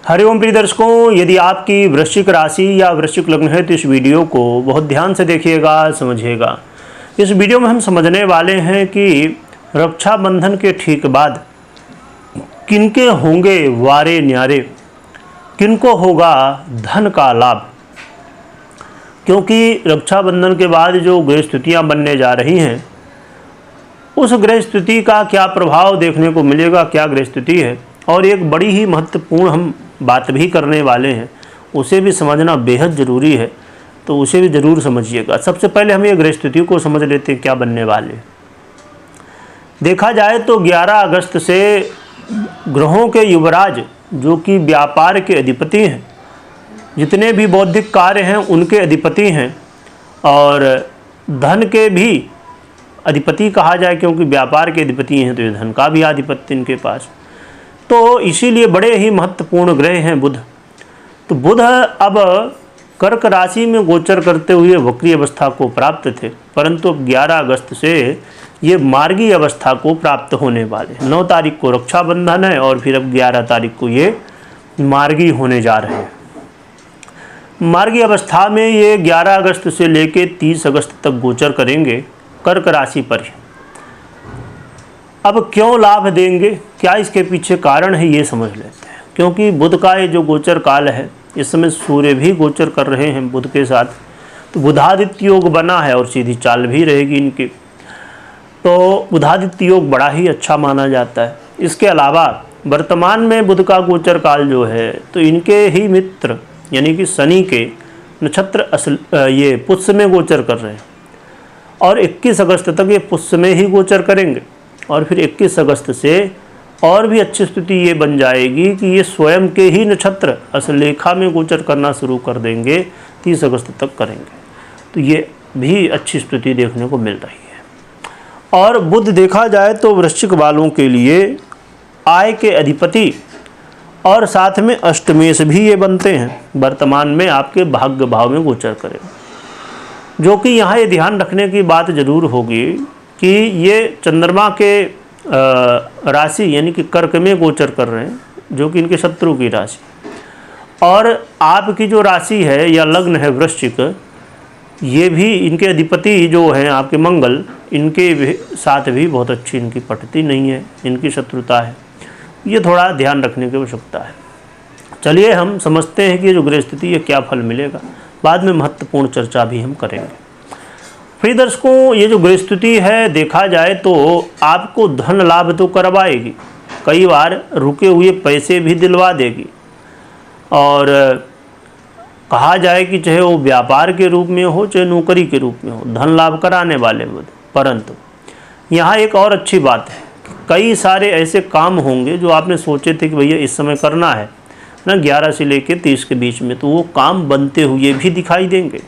हरिओम प्रिय दर्शकों, यदि आपकी वृश्चिक राशि या वृश्चिक लग्न है तो इस वीडियो को बहुत ध्यान से देखिएगा, समझिएगा। इस वीडियो में हम समझने वाले हैं कि रक्षाबंधन के ठीक बाद किनके होंगे वारे न्यारे, किनको होगा धन का लाभ। क्योंकि रक्षाबंधन के बाद जो ग्रह स्थितियाँ बनने जा रही हैं, उस ग्रह स्थिति का क्या प्रभाव देखने को मिलेगा, क्या ग्रह स्थिति है, और एक बड़ी ही महत्वपूर्ण हम बात भी करने वाले हैं, उसे भी समझना बेहद ज़रूरी है, तो उसे भी ज़रूर समझिएगा। सबसे पहले हम ये ग्रह स्थिति को समझ लेते हैं क्या बनने वाले। देखा जाए तो 11 अगस्त से ग्रहों के युवराज जो कि व्यापार के अधिपति हैं, जितने भी बौद्धिक कार्य हैं उनके अधिपति हैं, और धन के भी अधिपति कहा जाए, क्योंकि व्यापार के अधिपति हैं तो ये धन का भी आधिपत्य इनके पास, तो इसीलिए बड़े ही महत्वपूर्ण ग्रह हैं बुध। तो बुध अब कर्क राशि में गोचर करते हुए वक्री अवस्था को प्राप्त थे, परंतु अब 11 अगस्त से ये मार्गी अवस्था को प्राप्त होने वाले। 9 तारीख को रक्षाबंधन है और फिर अब 11 तारीख को ये मार्गी होने जा रहे हैं। मार्गी अवस्था में ये 11 अगस्त से लेकर 30 अगस्त तक गोचर करेंगे कर्क राशि पर ही। अब क्यों लाभ देंगे, क्या इसके पीछे कारण है, ये समझ लेते हैं। क्योंकि बुध का ये जो गोचर काल है, इस समय सूर्य भी गोचर कर रहे हैं बुध के साथ, तो बुधादित्य योग बना है और सीधी चाल भी रहेगी इनकी, तो बुधादित्य योग बड़ा ही अच्छा माना जाता है। इसके अलावा वर्तमान में बुध का गोचर काल जो है, तो इनके ही मित्र यानी कि शनि के नक्षत्र ये पुष्य में गोचर कर रहे हैं, और 21 अगस्त तक ये पुष्य में ही गोचर करेंगे, और फिर 21 अगस्त से और भी अच्छी स्थिति ये बन जाएगी कि ये स्वयं के ही नक्षत्र असलेखा में गोचर करना शुरू कर देंगे, 30 अगस्त तक करेंगे, तो ये भी अच्छी स्थिति देखने को मिल रही है। और बुध देखा जाए तो वृश्चिक वालों के लिए आय के अधिपति और साथ में अष्टमेश भी ये बनते हैं, वर्तमान में आपके भाग्य भाव में गोचर करें। जो कि यहाँ ये ध्यान रखने की बात ज़रूर होगी कि ये चंद्रमा के राशि यानी कि कर्क में गोचर कर रहे हैं, जो कि इनके शत्रु की राशि, और आपकी जो राशि है या लग्न है वृश्चिक, ये भी इनके अधिपति जो हैं आपके मंगल, इनके साथ भी बहुत अच्छी इनकी पटती नहीं है, इनकी शत्रुता है। ये थोड़ा ध्यान रखने की आवश्यकता है। चलिए हम समझते हैं कि जो ग्रह स्थिति है क्या फल मिलेगा, बाद में महत्वपूर्ण चर्चा भी हम करेंगे। प्रिय दर्शकों, ये जो ग्रह स्थिति है देखा जाए तो आपको धन लाभ तो करवाएगी, कई बार रुके हुए पैसे भी दिलवा देगी, और कहा जाए कि चाहे वो व्यापार के रूप में हो चाहे नौकरी के रूप में हो, धन लाभ कराने वाले बुध। परंतु यहाँ एक और अच्छी बात है, कई सारे ऐसे काम होंगे जो आपने सोचे थे कि भैया इस समय करना है ना, 11 से लेकर 30 के बीच में, तो वो काम बनते हुए भी दिखाई देंगे।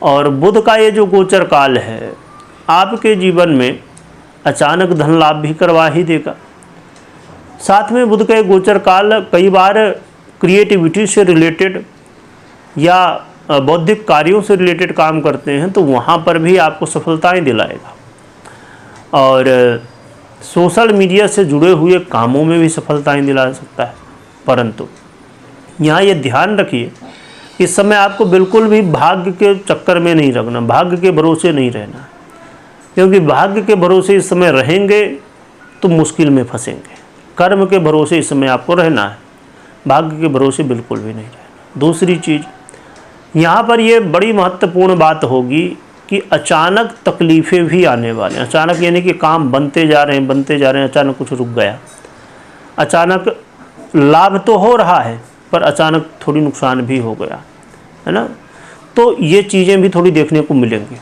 और बुध का ये जो गोचर काल है आपके जीवन में अचानक धन लाभ भी करवा ही देगा। साथ में बुध का ये गोचर काल कई बार क्रिएटिविटी से रिलेटेड या बौद्धिक कार्यों से रिलेटेड काम करते हैं, तो वहाँ पर भी आपको सफलताएं दिलाएगा, और सोशल मीडिया से जुड़े हुए कामों में भी सफलताएं दिला सकता है। परंतु यहाँ ये ध्यान रखिए, इस समय आपको बिल्कुल भी भाग्य के चक्कर में नहीं रखना, भाग्य के भरोसे नहीं रहना, क्योंकि भाग्य के भरोसे इस समय रहेंगे तो मुश्किल में फंसेंगे। कर्म के भरोसे इस समय आपको रहना है, भाग्य के भरोसे बिल्कुल भी नहीं रहना। दूसरी चीज़ यहाँ पर ये बड़ी महत्वपूर्ण बात होगी कि अचानक तकलीफ़ें भी आने वाले हैं। अचानक यानी कि काम बनते जा रहे हैं, अचानक कुछ रुक गया, अचानक लाभ तो हो रहा है पर अचानक थोड़ी नुकसान भी हो गया, है ना। तो ये चीज़ें भी थोड़ी देखने को मिलेंगी।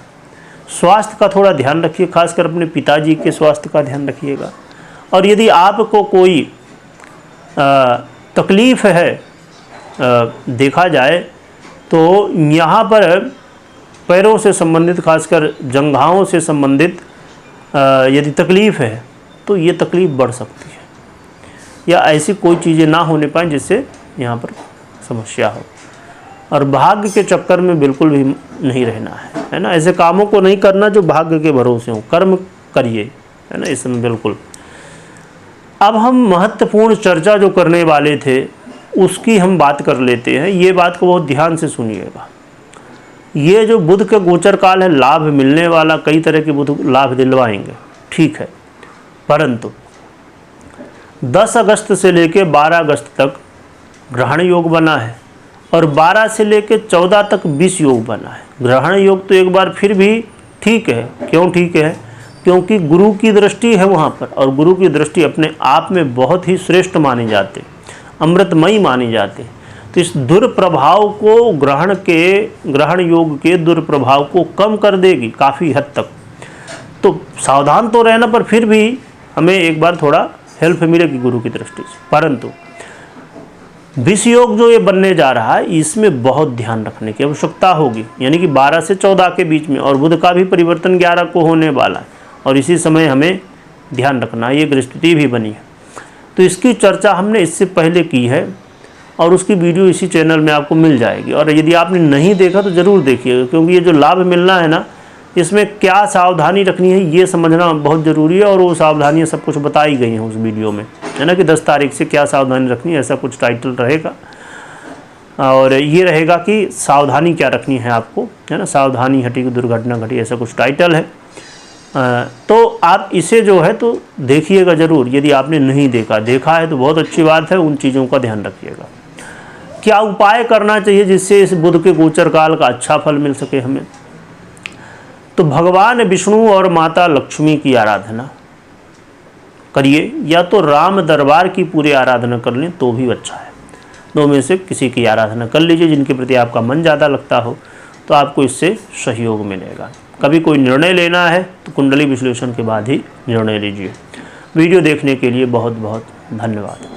स्वास्थ्य का थोड़ा ध्यान रखिए, खासकर अपने पिताजी के स्वास्थ्य का ध्यान रखिएगा। और यदि आपको कोई तकलीफ़ है देखा जाए तो यहाँ पर पैरों से संबंधित, खासकर जंघाओं से संबंधित यदि तकलीफ़ है तो ये तकलीफ़ बढ़ सकती है, या ऐसी कोई चीज़ें ना होने पाएँ जिससे यहाँ पर समस्या हो। और भाग्य के चक्कर में बिल्कुल भी नहीं रहना है ना। ऐसे कामों को नहीं करना जो भाग्य के भरोसे हो, कर्म करिए, है ना, इसमें बिल्कुल। अब हम महत्वपूर्ण चर्चा जो करने वाले थे उसकी हम बात कर लेते हैं। ये बात को बहुत ध्यान से सुनिएगा। ये जो बुध के गोचर काल है, लाभ मिलने वाला, कई तरह के बुध लाभ दिलवाएंगे, ठीक है, परंतु 10 अगस्त से लेकर 12 अगस्त तक ग्रहण योग बना है और 12 से लेकर 14 तक 20 योग बना है। ग्रहण योग तो एक बार फिर भी ठीक है। क्यों ठीक है? क्योंकि गुरु की दृष्टि है वहाँ पर, और गुरु की दृष्टि अपने आप में बहुत ही श्रेष्ठ मानी जाते, अमृतमयी मानी जाते। तो इस दुर्प्रभाव को ग्रहण योग के दुर्प्रभाव को कम कर देगी काफ़ी हद तक। तो सावधान तो रहना, पर फिर भी हमें एक बार थोड़ा हेल्प मिलेगी गुरु की दृष्टि से। परंतु विष योग जो ये बनने जा रहा है, इसमें बहुत ध्यान रखने की आवश्यकता होगी, यानी कि 12 से 14 के बीच में। और बुध का भी परिवर्तन 11 को होने वाला है और इसी समय हमें ध्यान रखना है। ये गृहस्थिति भी बनी है, तो इसकी चर्चा हमने इससे पहले की है और उसकी वीडियो इसी चैनल में आपको मिल जाएगी। और यदि आपने नहीं देखा तो ज़रूर देखिएगा, क्योंकि ये जो लाभ मिलना है ना, इसमें क्या सावधानी रखनी है ये समझना बहुत ज़रूरी है। और वो सावधानियाँ सब कुछ बताई गई हैं उस वीडियो में, है ना, कि 10 तारीख से क्या सावधानी रखनी है, ऐसा कुछ टाइटल रहेगा। और ये रहेगा कि सावधानी क्या रखनी है आपको, है ना, सावधानी हटी दुर्घटना घटी, ऐसा कुछ टाइटल है। तो आप इसे जो है तो देखिएगा ज़रूर। यदि आपने नहीं देखा है तो बहुत अच्छी बात है, उन चीज़ों का ध्यान रखिएगा। क्या उपाय करना चाहिए जिससे इस बुध के गोचर काल का अच्छा फल मिल सके हमें? तो भगवान विष्णु और माता लक्ष्मी की आराधना करिए, या तो राम दरबार की पूरी आराधना कर लें तो भी अच्छा है। दो में से किसी की आराधना कर लीजिए, जिनके प्रति आपका मन ज़्यादा लगता हो, तो आपको इससे सहयोग मिलेगा। कभी कोई निर्णय लेना है तो कुंडली विश्लेषण के बाद ही निर्णय लीजिए। वीडियो देखने के लिए बहुत बहुत धन्यवाद।